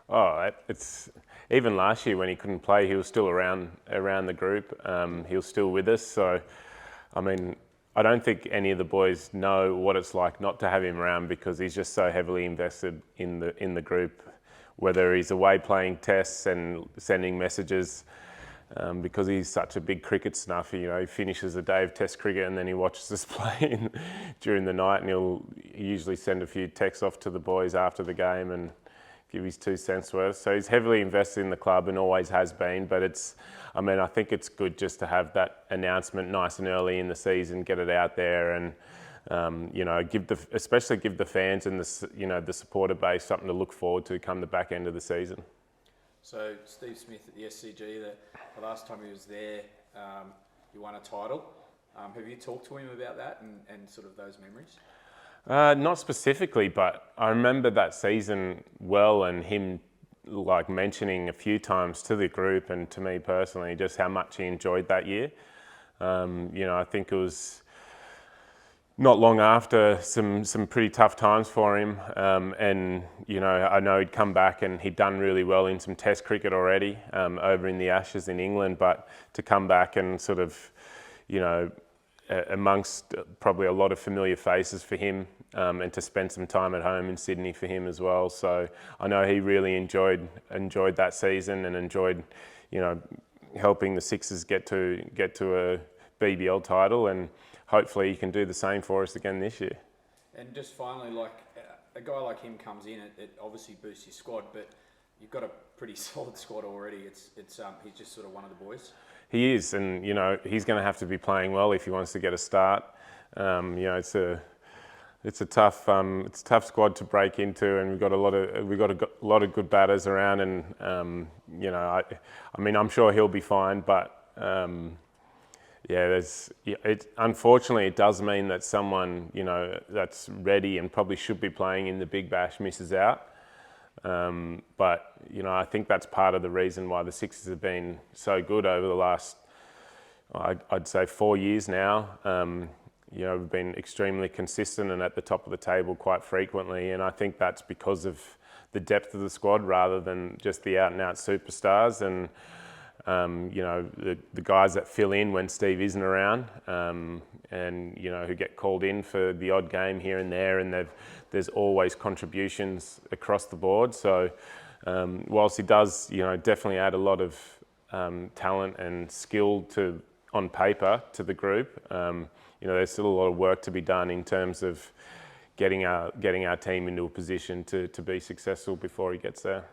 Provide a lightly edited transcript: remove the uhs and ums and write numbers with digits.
Oh, it's even last year when he couldn't play, he was still around the group. He was still with us. So, I mean, I don't think any of the boys know what it's like not to have him around because he's just so heavily invested in the group. Whether he's away playing tests and sending messages, because he's such a big cricket snuff. You know, he finishes a day of test cricket and then he watches us play during the night, and he'll usually send a few texts off to the boys after the game and give his 2 cents worth. So he's heavily invested in the club and always has been. But I think it's good just to have that announcement nice and early in the season, get it out there, and especially give the fans and the supporter base something to look forward to come the back end of the season. So Steve Smith at the SCG, the last time he was there, you won a title. Have you talked to him about that and sort of those memories? Not specifically, but I remember that season well, and him like mentioning a few times to the group and to me personally just how much he enjoyed that year. I think it was not long after some pretty tough times for him, and I know he'd come back and he'd done really well in some Test cricket already over in the Ashes in England, but to come back and sort of, amongst probably a lot of familiar faces for him, and to spend some time at home in Sydney for him as well. So I know he really enjoyed that season and enjoyed, helping the Sixers get to a BBL title, and hopefully he can do the same for us again this year. And just finally, like a guy like him comes in, it obviously boosts your squad, but you've got a pretty solid squad already. He's just sort of one of the boys. He is, and he's going to have to be playing well if he wants to get a start. It's a tough squad to break into, and we've got a lot of good batters around, and I'm sure he'll be fine, but unfortunately it does mean that someone that's ready and probably should be playing in the Big Bash misses out. But I think that's part of the reason why the Sixers have been so good over the last, I'd say 4 years now. We've been extremely consistent and at the top of the table quite frequently, and I think that's because of the depth of the squad rather than just the out and out superstars, and the guys that fill in when Steve isn't around, and who get called in for the odd game here and there, and there's always contributions across the board. So whilst he does definitely add a lot of talent and skill on paper to the group, there's still a lot of work to be done in terms of getting our team into a position to be successful before he gets there.